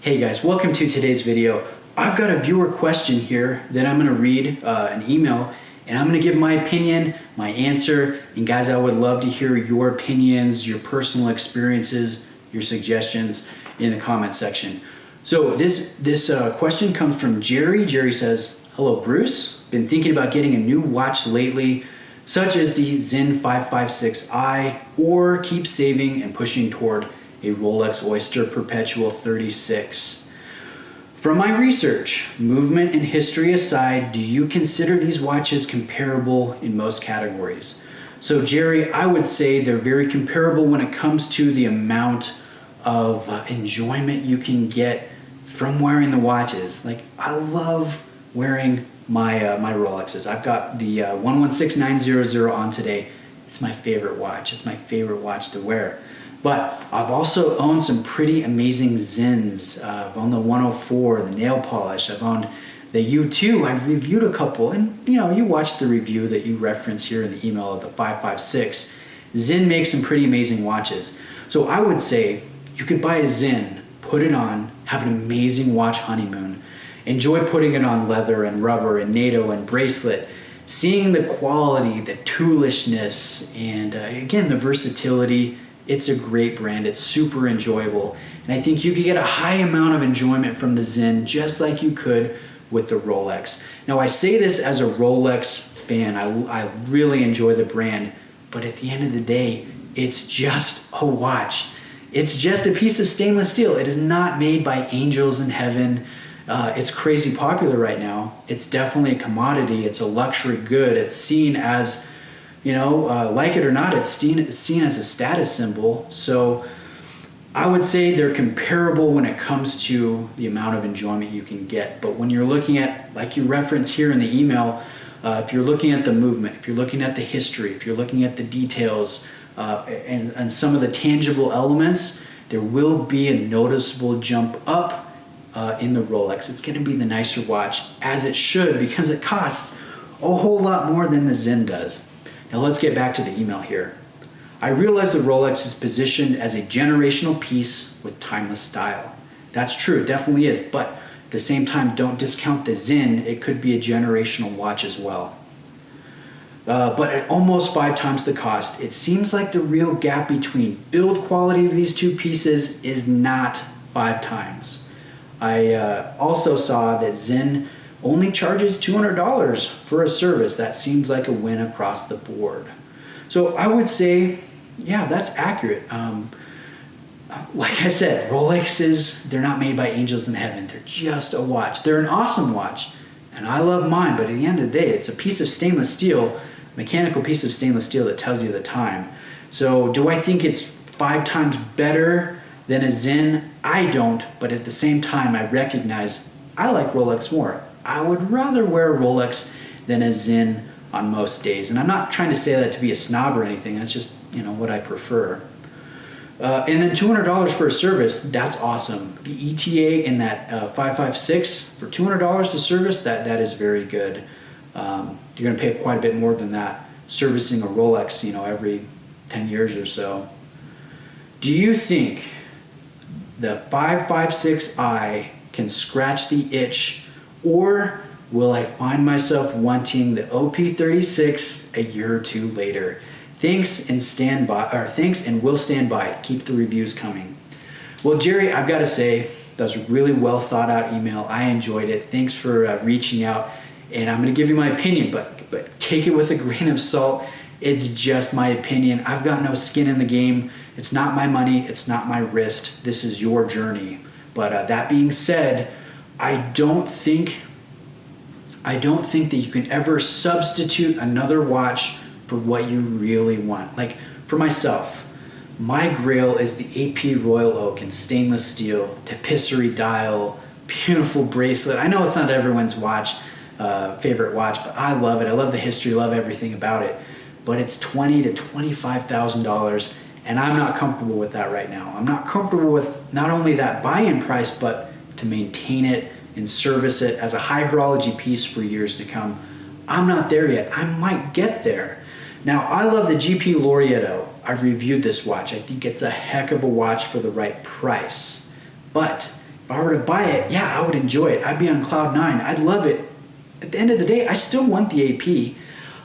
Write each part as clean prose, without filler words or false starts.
Hey guys, welcome to today's video. I've got a viewer question here that I'm gonna read an email, and I'm gonna give my opinion, my answer, and guys, I would love to hear your opinions, your personal experiences, your suggestions in the comment section. So this question comes from Jerry. Jerry says, hello Bruce, been thinking about getting a new watch lately, such as the Sinn 556i, or keep saving and pushing toward a Rolex Oyster Perpetual 36. From my research, movement and history aside, do you consider these watches comparable in most categories? So Jerry, I would say they're very comparable when it comes to the amount of enjoyment you can get from wearing the watches. Like, I love wearing my Rolexes. I've got the 116900 on today. It's my favorite watch. It's my favorite watch to wear. But I've also owned some pretty amazing Sinns. I've owned the 104, the nail polish. I've owned the U2. I've reviewed a couple, and you watched the review that you reference here in the email of the 556. Sinn makes some pretty amazing watches. So I would say you could buy a Sinn, put it on, have an amazing watch honeymoon, enjoy putting it on leather and rubber and NATO and bracelet, seeing the quality, the toolishness, and again, the versatility. It's a great brand. It's super enjoyable. And I think you could get a high amount of enjoyment from the Sinn just like you could with the Rolex. Now, I say this as a Rolex fan. I really enjoy the brand, but at the end of the day, it's just a watch. It's just a piece of stainless steel. It is not made by angels in heaven. It's crazy popular right now. It's definitely a commodity. It's a luxury good. It's seen as, like it or not, it's seen as a status symbol. So I would say they're comparable when it comes to the amount of enjoyment you can get. But when you're looking at, like you reference here in the email, if you're looking at the movement, if you're looking at the history, if you're looking at the details, and some of the tangible elements, there will be a noticeable jump up in the Rolex. It's going to be the nicer watch, as it should, because it costs a whole lot more than the Sinn does. Now let's get back to the email here. I realize the Rolex is positioned as a generational piece with timeless style. That's true, it definitely is, but at the same time, don't discount the Sinn. It could be a generational watch as well. But at almost 5 times the cost, it seems like the real gap between build quality of these two pieces is not 5 times. I also saw that Sinn only charges $200 for a service. That seems like a win across the board. So I would say, yeah, that's accurate. Like I said, Rolexes, they're not made by angels in heaven. They're just a watch. They're an awesome watch, and I love mine, but at the end of the day, it's a piece of stainless steel, mechanical piece of stainless steel that tells you the time. So do I think it's 5 times better than a Sinn? I don't, but at the same time, I recognize I like Rolex more. I would rather wear a Rolex than a Sinn on most days. And I'm not trying to say that to be a snob or anything. That's just, what I prefer. And then $200 for a service, that's awesome. The ETA in that 556 for $200 to service, that is very good. You're going to pay quite a bit more than that servicing a Rolex, every 10 years or so. Do you think the 556i can scratch the itch, or will I find myself wanting the OP36 a year or two later? Thanks and will stand by. Keep the reviews coming. Well, Jerry, I've got to say, that was a really well thought out email. I enjoyed it. Thanks for reaching out. And I'm going to give you my opinion, but take it with a grain of salt. It's just my opinion. I've got no skin in the game. It's not my money. It's not my wrist. This is your journey. But that being said, I don't think that you can ever substitute another watch for what you really want. Like for myself, my grail is the AP Royal Oak in stainless steel, tapisserie dial, beautiful bracelet. I know it's not everyone's favorite watch, but I love it. I love the history, love everything about it. But it's $20,000 to $25,000, and I'm not comfortable with that right now. I'm not comfortable with not only that buy-in price, but to maintain it and service it as a high horology piece for years to come. I'm not there yet. I might get there. Now, I love the GP Laureato. I've reviewed this watch. I think it's a heck of a watch for the right price. But if I were to buy it, yeah, I would enjoy it. I'd be on cloud nine. I'd love it. At the end of the day, I still want the AP.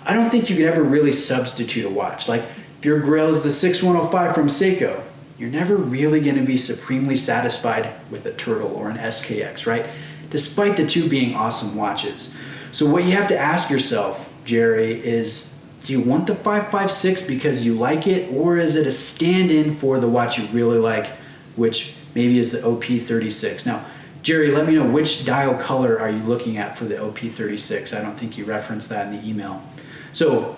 I don't think you could ever really substitute a watch. Like if your grail is the 6105 from Seiko, you're never really going to be supremely satisfied with a Turtle or an SKX, right? Despite the two being awesome watches. So what you have to ask yourself, Jerry, is do you want the 556 because you like it, or is it a stand-in for the watch you really like, which maybe is the OP36? Now, Jerry, let me know which dial color are you looking at for the OP36. I don't think you referenced that in the email. So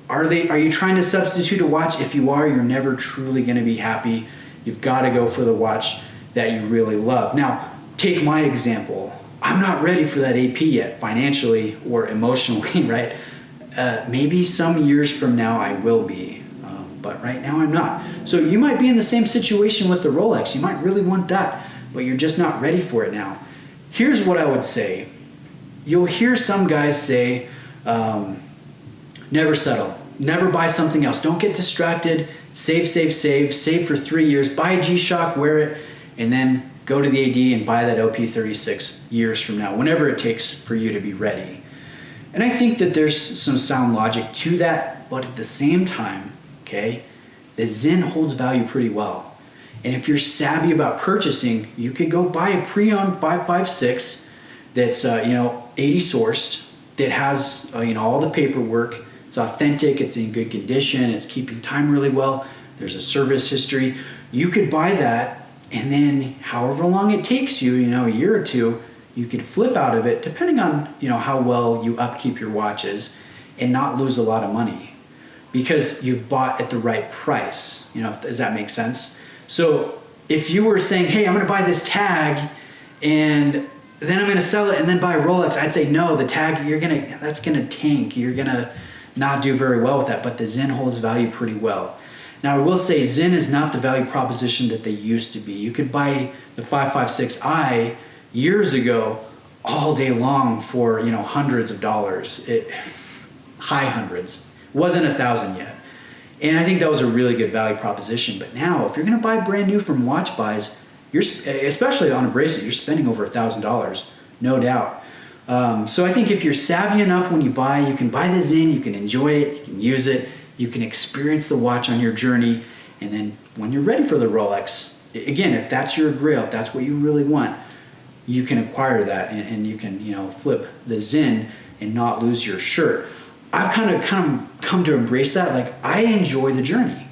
are you trying to substitute a watch? If you are, you're never truly going to be happy. You've got to go for the watch that you really love. Now, take my example. I'm not ready for that AP yet, financially or emotionally, right? Maybe some years from now I will be, but right now I'm not. So you might be in the same situation with the Rolex. You might really want that, but you're just not ready for it now. Here's what I would say. You'll hear some guys say, never settle. Never buy something else. Don't get distracted. Save, save, save. Save for 3 years. Buy a G-Shock, wear it, and then go to the AD and buy that OP36 years from now, whenever it takes for you to be ready. And I think that there's some sound logic to that, but at the same time, okay, the Sinn holds value pretty well. And if you're savvy about purchasing, you could go buy a pre-owned 556 that's 80 sourced, that has all the paperwork. It's authentic, it's in good condition, it's keeping time really well, there's a service history. You could buy that, and then however long it takes you, a year or two, you could flip out of it, depending on how well you upkeep your watches, and not lose a lot of money because you've bought at the right price. Does that make sense? So if you were saying, hey, I'm gonna buy this tag and then I'm gonna sell it and then buy a Rolex, I'd say no, the tag, that's gonna tank. You're gonna not do very well with that, but the Sinn holds value pretty well. Now I will say Sinn is not the value proposition that they used to be. You could buy the 556i years ago all day long for hundreds of dollars, high hundreds. Wasn't 1,000 yet. And I think that was a really good value proposition. But now if you're gonna buy brand new from Watch Buys, especially on a bracelet, you're spending over $1,000, no doubt. So I think if you're savvy enough when you buy, you can buy the Sinn, you can enjoy it, you can use it, you can experience the watch on your journey, and then when you're ready for the Rolex, again, if that's your grail, if that's what you really want, you can acquire that and you can flip the Sinn and not lose your shirt. I've kind of come to embrace that. Like, I enjoy the journey.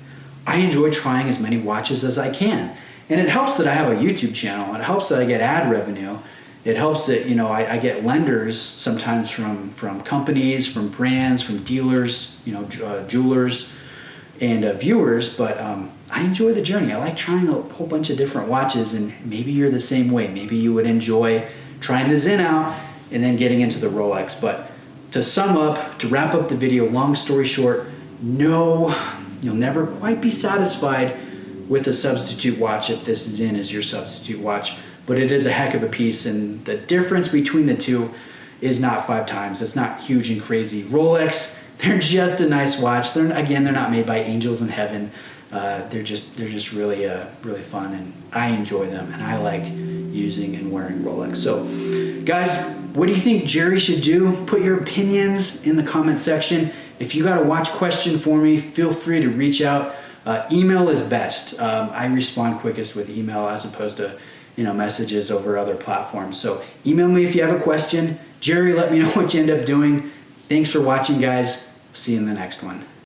I enjoy trying as many watches as I can. And it helps that I have a YouTube channel. It helps that I get ad revenue. It helps that I get lenders sometimes from companies, from brands, from dealers, jewelers, and viewers. But I enjoy the journey. I like trying a whole bunch of different watches, and maybe you're the same way. Maybe you would enjoy trying the Sinn out and then getting into the Rolex. But to sum up, to wrap up the video, long story short, no, you'll never quite be satisfied with a substitute watch if this Sinn is your substitute watch. But it is a heck of a piece, and the difference between the two is not 5 times. It's not huge and crazy. Rolex, they're just a nice watch. They're not made by angels in heaven. They're just really really fun, and I enjoy them, and I like using and wearing Rolex. So guys, what do you think Jerry should do? Put your opinions in the comment section. If you got a watch question for me, feel free to reach out. Email is best. I respond quickest with email as opposed to messages over other platforms. So email me if you have a question. Jerry, let me know what you end up doing. Thanks for watching, guys. See you in the next one.